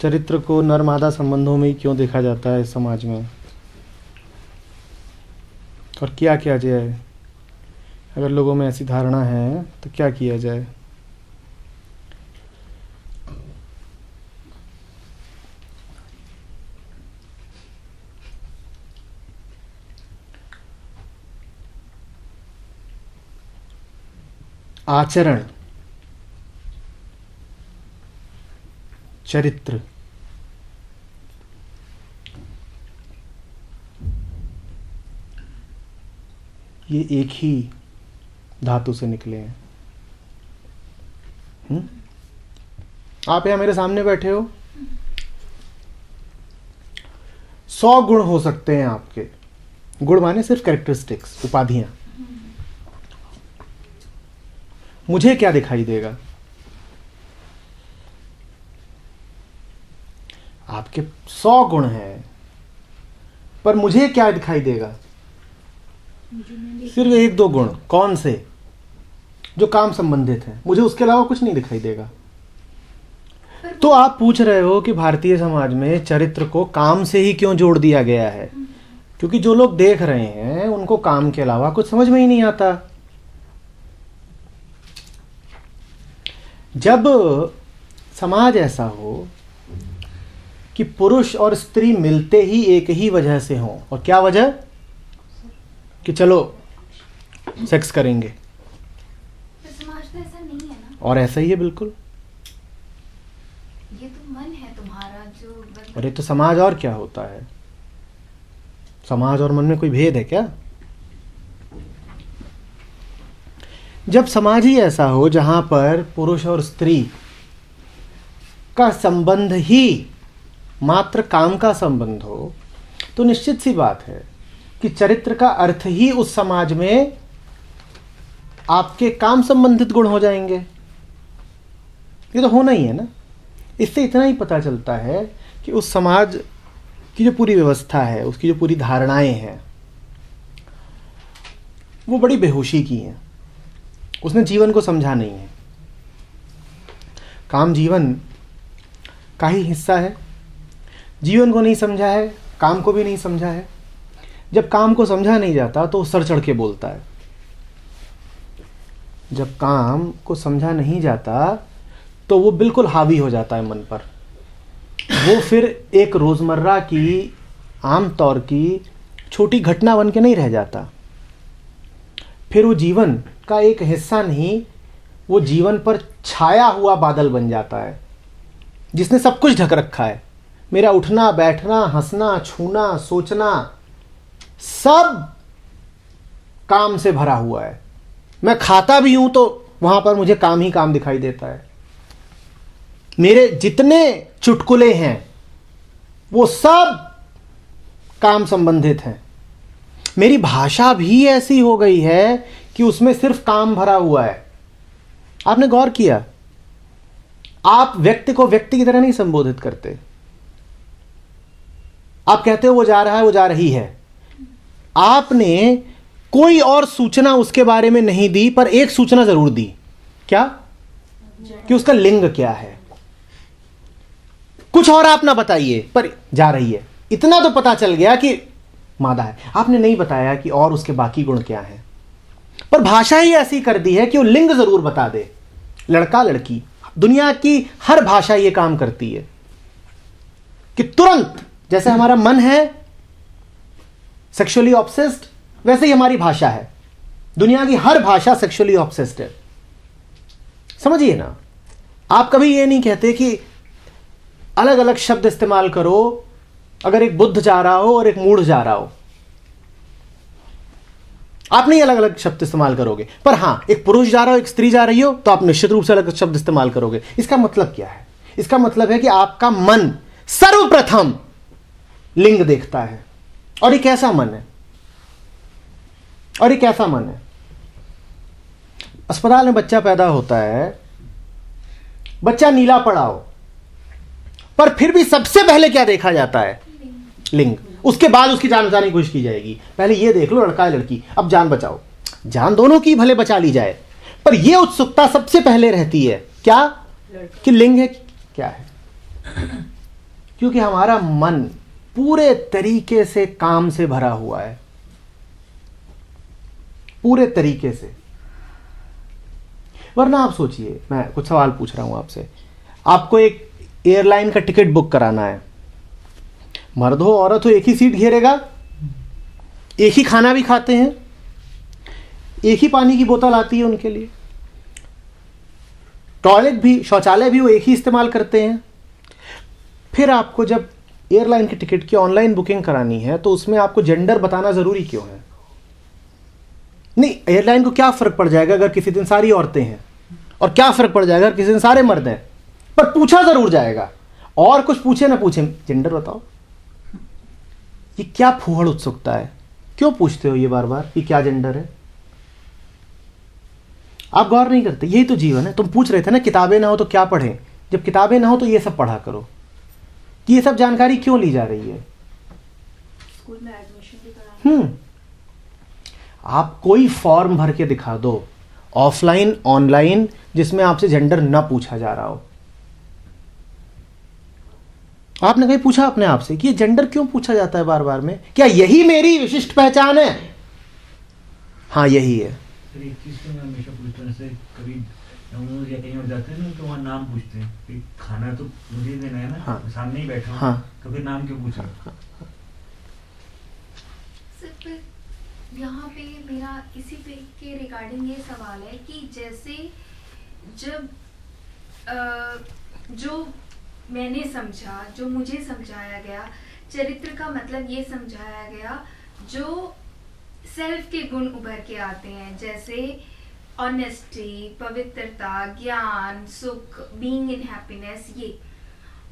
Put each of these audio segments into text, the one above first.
चरित्र को नर मादा संबंधों में ही क्यों देखा जाता है इस समाज में, और क्या किया जाए? अगर लोगों में ऐसी धारणा है तो क्या किया जाए? आचरण, चरित्र, ये एक ही धातु से निकले हैं। आप यहां मेरे सामने बैठे हो, 100 गुण हो सकते हैं आपके। गुण माने सिर्फ कैरेक्टरिस्टिक्स, उपाधियां। मुझे क्या दिखाई देगा? आपके 100 गुण हैं, पर मुझे क्या दिखाई देगा? सिर्फ 1-2 गुण। कौन से? जो काम संबंधित हैं। मुझे उसके अलावा कुछ नहीं दिखाई देगा। तो आप पूछ रहे हो कि भारतीय समाज में चरित्र को काम से ही क्यों जोड़ दिया गया है? क्योंकि जो लोग देख रहे हैं उनको काम के अलावा कुछ समझ में ही नहीं आता। जब समाज ऐसा हो कि पुरुष और स्त्री मिलते ही एक ही वजह से हों, और क्या वजह? कि चलो सेक्स करेंगे। समाज तो ऐसा नहीं है ना। और ऐसा ही है बिल्कुल। ये तो मन है तुम्हारा जो। अरे तो समाज और क्या होता है? समाज और मन में कोई भेद है क्या? जब समाज ही ऐसा हो जहां पर पुरुष और स्त्री का संबंध ही मात्र काम का संबंध हो, तो निश्चित सी बात है कि चरित्र का अर्थ ही उस समाज में आपके काम संबंधित गुण हो जाएंगे। ये तो होना ही है ना। इससे इतना ही पता चलता है कि उस समाज की जो पूरी व्यवस्था है, उसकी जो पूरी धारणाएं हैं, वो बड़ी बेहोशी की हैं। उसने जीवन को समझा नहीं है। काम जीवन का ही हिस्सा है। जीवन को नहीं समझा है, काम को भी नहीं समझा है। जब काम को समझा नहीं जाता तो वो सर चढ़ के बोलता है। जब काम को समझा नहीं जाता तो वो बिल्कुल हावी हो जाता है मन पर। वो फिर एक रोजमर्रा की, आम तौर की छोटी घटना बन के नहीं रह जाता। फिर वो जीवन का एक हिस्सा नहीं, वो जीवन पर छाया हुआ बादल बन जाता है जिसने सब कुछ ढक रखा है। मेरा उठना, बैठना, हंसना, छूना, सोचना सब काम से भरा हुआ है। मैं खाता भी हूं तो वहां पर मुझे काम ही काम दिखाई देता है। मेरे जितने चुटकुले हैं वो सब काम संबंधित हैं। मेरी भाषा भी ऐसी हो गई है कि उसमें सिर्फ काम भरा हुआ है। आपने गौर किया? आप व्यक्ति को व्यक्ति की तरह नहीं संबोधित करते। आप कहते हो वो जा रहा है, वो जा रही है। आपने कोई और सूचना उसके बारे में नहीं दी, पर एक सूचना जरूर दी। क्या? कि उसका लिंग क्या है। कुछ और आप ना बताइए, पर जा रही है इतना तो पता चल गया कि मादा है। आपने नहीं बताया कि और उसके बाकी गुण क्या हैं। पर भाषा ही ऐसी कर दी है कि वो लिंग जरूर बता दे। लड़का लड़की, दुनिया की हर भाषा ये काम करती है कि तुरंत, जैसे हमारा मन है सेक्सुअली ऑब्सेस्ड, वैसे ही हमारी भाषा है। दुनिया की हर भाषा सेक्सुअली ऑब्सेस्ड है। समझिए ना। आप कभी ये नहीं कहते कि अलग अलग शब्द इस्तेमाल करो अगर एक बुद्ध जा रहा हो और एक मूढ़ जा रहा हो। आप नहीं अलग अलग शब्द इस्तेमाल करोगे, पर हां एक पुरुष जा रहा हो, एक स्त्री जा रही हो, तो आप निश्चित रूप से अलग शब्द इस्तेमाल करोगे। इसका मतलब क्या है? इसका मतलब है कि आपका मन सर्वप्रथम लिंग देखता है। और ये कैसा मन है? और ये कैसा मन है? अस्पताल में बच्चा पैदा होता है, बच्चा नीला पड़ा हो, पर फिर भी सबसे पहले क्या देखा जाता है? लिंग। उसके बाद उसकी जान बचाने की कोशिश की जाएगी। पहले ये देख लो लड़का है लड़की, अब जान बचाओ। जान दोनों की भले बचा ली जाए, पर यह उत्सुकता सबसे पहले रहती है क्या? कि लिंग है क्या है। क्योंकि हमारा मन पूरे तरीके से काम से भरा हुआ है, पूरे तरीके से। वरना आप सोचिए, मैं कुछ सवाल पूछ रहा हूं आपसे, आपको एक एयरलाइन का टिकट बुक कराना है, मर्द हो औरत हो एक ही सीट घेरेगा, एक ही खाना भी खाते हैं, एक ही पानी की बोतल आती है उनके लिए, टॉयलेट भी, शौचालय भी वो एक ही इस्तेमाल करते हैं। फिर आपको जब एयरलाइन के टिकट की ऑनलाइन बुकिंग करानी है तो उसमें आपको जेंडर बताना जरूरी क्यों है? नहीं, एयरलाइन को क्या फर्क पड़ जाएगा अगर किसी दिन सारी औरतें हैं, और क्या फर्क पड़ जाएगा अगर किसी दिन सारे मर्द हैं, पर पूछा जरूर जाएगा। और कुछ पूछे ना पूछे, जेंडर बताओ। ये क्या फूहड़ उत्सुकता है? क्यों पूछते हो ये बार बार कि क्या जेंडर है? आप गौर नहीं करते, यही तो जीवन है। तुम पूछ रहे थे ना किताबें ना हो तो क्या पढ़ें, जब किताबें ना हो तो ये सब पढ़ा करो। कि ये सब जानकारी क्यों ली जा रही है? स्कूल में एडमिशन भी कराना। आप कोई फॉर्म भर के दिखा दो, ऑफलाइन ऑनलाइन, जिसमें आपसे जेंडर ना पूछा जा रहा हो। आपने कहीं पूछा अपने आप से कि ये जेंडर क्यों पूछा जाता है बार बार में? क्या यही मेरी विशिष्ट पहचान है? हाँ, यही है। सर एक चीज तो मैं हमेशा पूछता हूँ, जैसे कभी डोमिनोज या कहीं और जाते हैं ना तो वहाँ नाम पूछते हैं कि खाना तो मुझे देना है ना। हाँ। सामने ही बैठा हूँ। हाँ। कभी नाम क्यों पूछा? सिर्फ यहाँ पे मेरा इसी पे के रिगार्डिंग ये सवाल है कि जैसे जब जो मैंने समझा, जो मुझे समझाया गया, चरित्र का मतलब ये समझाया गया, जो सेल्फ के गुण उभर के आते हैं, जैसे ऑनेस्टी, पवित्रता, ज्ञान, सुख, बीइंग इन हैप्पीनेस, ये।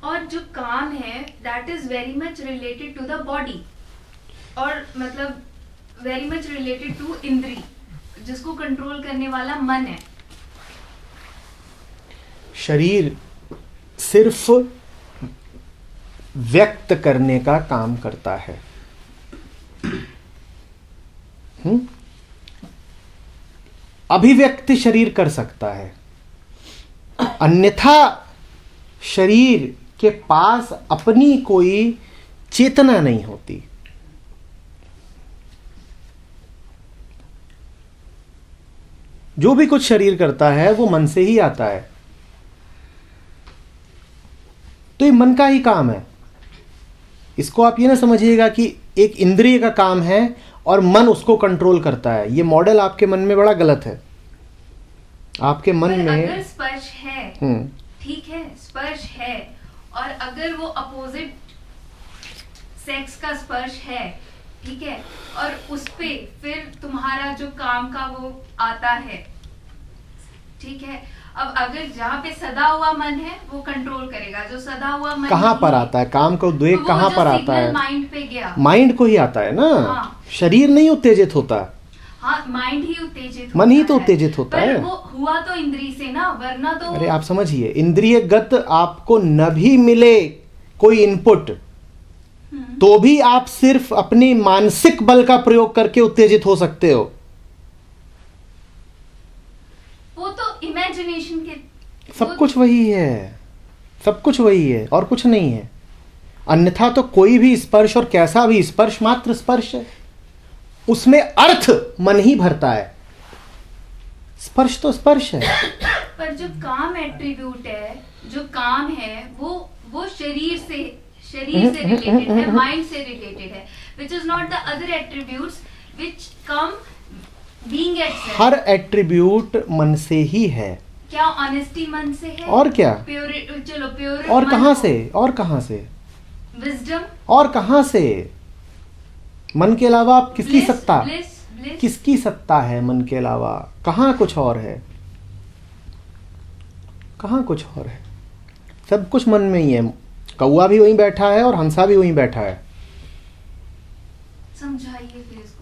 और जो काम है that is very much related to the body, और मतलब वेरी मच रिलेटेड टू इंद्री, जिसको कंट्रोल करने वाला मन है। शरीर सिर्फ व्यक्त करने का काम करता है। अभिव्यक्ति शरीर कर सकता है, अन्यथा शरीर के पास अपनी कोई चेतना नहीं होती। जो भी कुछ शरीर करता है वो मन से ही आता है, तो ये मन का ही काम है। इसको आप ये ना समझिएगा कि एक इंद्रिय का काम है और मन उसको कंट्रोल करता है। ये मॉडल आपके मन में बड़ा गलत है। आपके मन पर में अगर स्पर्श है, ठीक है, स्पर्श है, और अगर वो अपोजिट सेक्स का स्पर्श है, ठीक है, और उस पे फिर तुम्हारा जो काम का वो आता है, ठीक है। अब अगर जहाँ पे सदा हुआ मन है वो कंट्रोल करेगा, जो सदा हुआ मन कहाँ पर नहीं, आता है काम का उद्वेग? तो कहाँ वो पर जो आता है? सिग्नल माइंड पे गया, माइंड को ही आता है ना। हाँ। शरीर नहीं उत्तेजित होता, हाँ, माइंड ही उत्तेजित मन ही होता तो है। उत्तेजित होता पर है। वो हुआ तो इंद्री से ना, वरना तो अरे आप समझिए, इंद्रियगत आपको न भी मिले कोई इनपुट, तो भी आप सिर्फ अपनी मानसिक बल का प्रयोग करके उत्तेजित हो सकते हो। वो तो इमेजिनेशन के सब कुछ वही है, सब कुछ वही है और कुछ नहीं है। अन्यथा तो कोई भी स्पर्श और कैसा भी स्पर्श मात्र स्पर्श है, उसमें अर्थ मन ही भरता है। स्पर्श तो स्पर्श है। पर जो काम एट्रीब्यूट है, जो काम है वो शरीर से रिलेटेड है, माइंड से रिलेटेड है, which is not the other attributes which come being itself। Her attribute मन से ही है। क्या ऑनेस्टी मन से है? और क्या? प्योरिटी, चलो प्योर। और कहां से? और कहां से? विजडम। और कहां से? मन के अलावा आप किसकी सत्ता? ब्लिस। किसकी सत्ता है मन के अलावा? कहां कुछ और है? कहां कुछ और है? सब कुछ मन में ही है। कौआ भी वहीं बैठा है और हंसा भी वहीं बैठा है। समझाइए फिर इसको।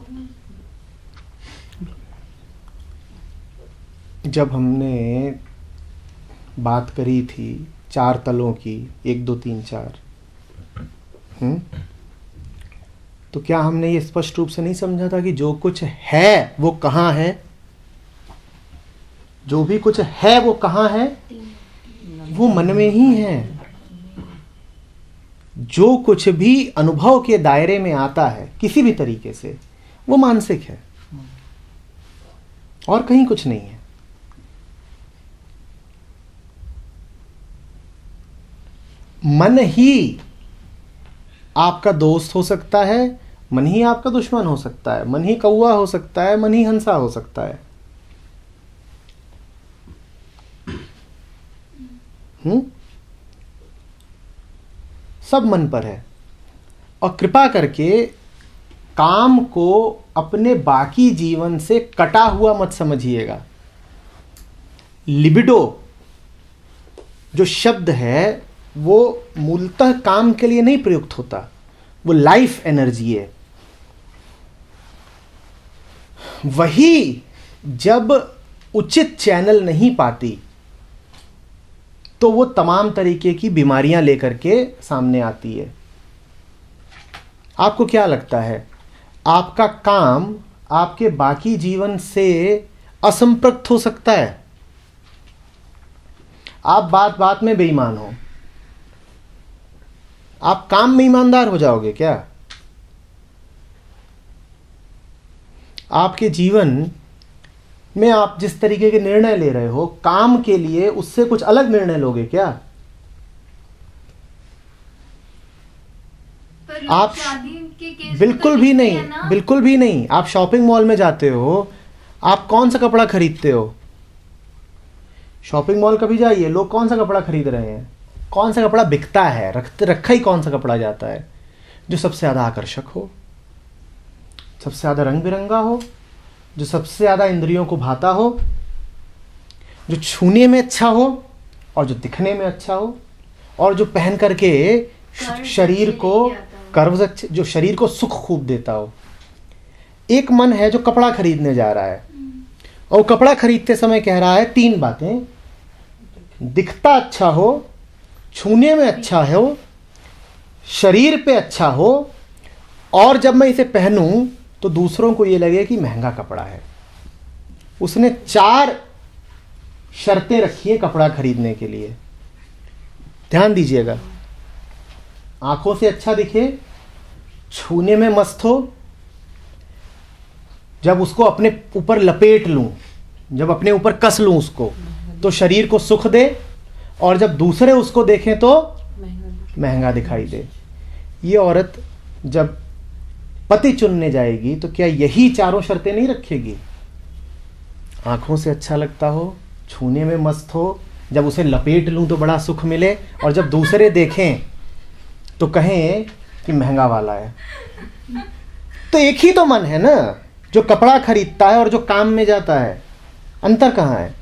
जब हमने बात करी थी 4 तलों की, 1 2 3 4, तो क्या हमने ये स्पष्ट रूप से नहीं समझा था कि जो कुछ है वो कहाँ है? जो भी कुछ है वो कहाँ है? वो मन में ही है। जो कुछ भी अनुभव के दायरे में आता है किसी भी तरीके से, वो मानसिक है और कहीं कुछ नहीं है। मन ही आपका दोस्त हो सकता है, मन ही आपका दुश्मन हो सकता है, मन ही कौवा हो सकता है, मन ही हंसा हो सकता है। सब मन पर है। और कृपा करके काम को अपने बाकी जीवन से कटा हुआ मत समझिएगा। लिबिडो जो शब्द है वो मूलतः काम के लिए नहीं प्रयुक्त होता, वो लाइफ एनर्जी है। वही जब उचित चैनल नहीं पाती तो वो तमाम तरीके की बीमारियां लेकर के सामने आती है। आपको क्या लगता है, आपका काम आपके बाकी जीवन से असंपृक्त हो सकता है? आप बात बात में बेईमान हो, आप काम में ईमानदार हो जाओगे क्या? आपके जीवन में आप जिस तरीके के निर्णय ले रहे हो काम के लिए, उससे कुछ अलग निर्णय लोगे क्या? आप बिल्कुल भी नहीं, बिल्कुल भी नहीं। आप शॉपिंग मॉल में जाते हो, आप कौन सा कपड़ा खरीदते हो? शॉपिंग मॉल कभी जाइए, लोग कौन सा कपड़ा खरीद रहे हैं, कौन सा कपड़ा बिकता है, रखा ही कौन सा कपड़ा जाता है? जो सबसे ज्यादा आकर्षक हो, सबसे ज्यादा रंग बिरंगा हो, जो सबसे ज्यादा इंद्रियों को भाता हो, जो छूने में अच्छा हो और जो दिखने में अच्छा हो, और जो पहन करके शरीर को कर्व, जो शरीर को सुख खूब देता हो। एक मन है जो कपड़ा खरीदने जा रहा है और कपड़ा खरीदते समय कह रहा है तीन बातें, दिखता अच्छा हो, छूने में अच्छा हो, शरीर पे अच्छा हो, और जब मैं इसे पहनूं तो दूसरों को ये लगे कि महंगा कपड़ा है। उसने 4 शर्तें रखी हैं कपड़ा खरीदने के लिए। ध्यान दीजिएगा, आंखों से अच्छा दिखे, छूने में मस्त हो, जब उसको अपने ऊपर लपेट लूं, जब अपने ऊपर कस लूं उसको, तो शरीर को सुख दे, और जब दूसरे उसको देखें तो महंगा दिखाई दे। ये औरत जब पति चुनने जाएगी तो क्या यही 4 शर्तें नहीं रखेगी? आंखों से अच्छा लगता हो, छूने में मस्त हो, जब उसे लपेट लूं तो बड़ा सुख मिले, और जब दूसरे देखें तो कहें कि महंगा वाला है। तो एक ही तो मन है ना, जो कपड़ा खरीदता है और जो काम में जाता है। अंतर कहाँ है?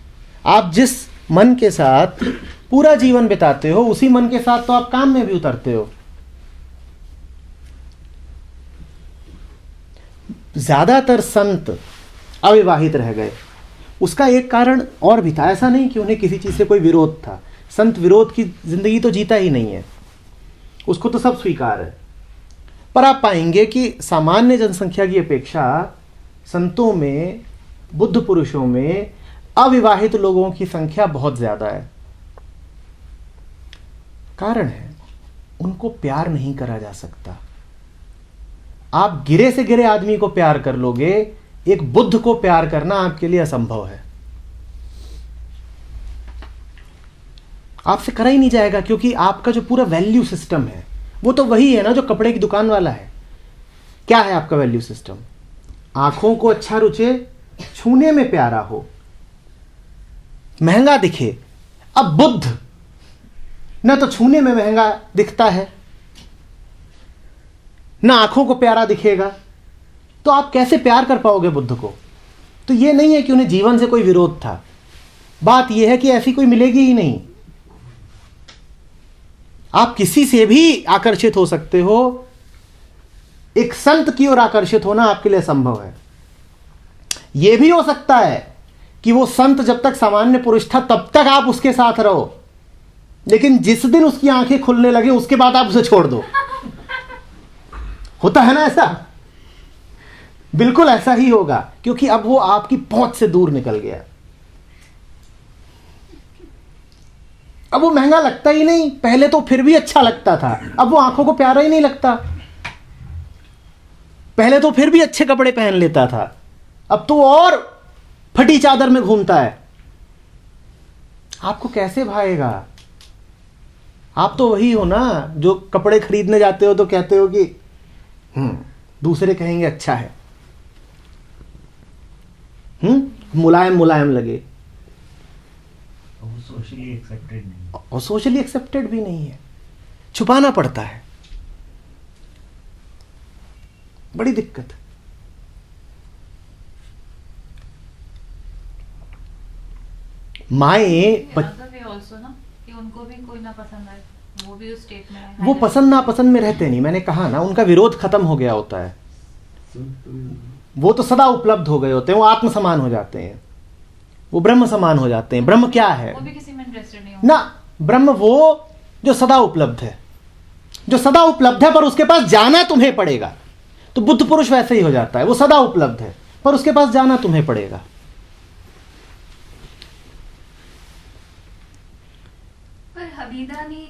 आप जिस मन के साथ पूरा जीवन बिताते हो, उसी मन के साथ तो आप काम में भी उतरते हो। ज्यादातर संत अविवाहित रह गए। उसका एक कारण और भी था, ऐसा नहीं कि उन्हें किसी चीज से कोई विरोध था। संत विरोध की जिंदगी तो जीता ही नहीं है, उसको तो सब स्वीकार है। पर आप पाएंगे कि सामान्य जनसंख्या की अपेक्षा संतों में, बुद्ध पुरुषों में अविवाहित लोगों की संख्या बहुत ज्यादा है। कारण है, उनको प्यार नहीं करा जा सकता। आप गिरे से गिरे आदमी को प्यार कर लोगे, एक बुद्ध को प्यार करना आपके लिए असंभव है। आपसे करा ही नहीं जाएगा, क्योंकि आपका जो पूरा वैल्यू सिस्टम है वो तो वही है ना जो कपड़े की दुकान वाला है। क्या है आपका वैल्यू सिस्टम? आंखों को अच्छा रुचे, छूने में प्यारा हो, महंगा दिखे। अब बुद्ध न तो छूने में महंगा दिखता है, न आंखों को प्यारा दिखेगा, तो आप कैसे प्यार कर पाओगे बुद्ध को? तो यह नहीं है कि उन्हें जीवन से कोई विरोध था, बात यह है कि ऐसी कोई मिलेगी ही नहीं। आप किसी से भी आकर्षित हो सकते हो, एक संत की ओर आकर्षित होना आपके लिए संभव है। यह भी हो सकता है कि वो संत जब तक सामान्य पुरुष था तब तक आप उसके साथ रहो, लेकिन जिस दिन उसकी आंखें खुलने लगे उसके बाद आप उसे छोड़ दो। होता है ना ऐसा? बिल्कुल ऐसा ही होगा, क्योंकि अब वो आपकी पहुंच से दूर निकल गया। अब वो महंगा लगता ही नहीं, पहले तो फिर भी अच्छा लगता था, अब वो आंखों को प्यारा ही नहीं लगता। पहले तो फिर भी अच्छे कपड़े पहन लेता था, अब तो और फटी चादर में घूमता है। आपको कैसे भाएगा? आप तो वही हो ना जो कपड़े खरीदने जाते हो तो कहते हो कि दूसरे कहेंगे अच्छा है, मुलायम मुलायम लगे, वो सोशली एक्सेप्टेड नहीं। और सोशली एक्सेप्टेड भी नहीं है, छुपाना पड़ता है, बड़ी दिक्कत। माएँ ऑल्सो ना कि उनको भी कोई ना पसंद आए, वो भी उस स्टेट में है। वो पसंद नापसंद में रहते नहीं, मैंने कहा ना उनका विरोध खत्म हो गया होता है, वो तो सदा उपलब्ध हो गए होते हैं, वो आत्म समान हो जाते हैं, वो ब्रह्म समान हो जाते हैं। ब्रह्म क्या है वो भी किसी में इंटरेस्टेड नहीं ना? ब्रह्म वो जो सदा उपलब्ध है, जो सदा उपलब्ध है पर उसके पास जाना तुम्हें पड़ेगा। तो बुद्ध पुरुष वैसे ही हो जाता है, वो सदा उपलब्ध है पर उसके पास जाना तुम्हें पड़ेगा। पर हबीदा ने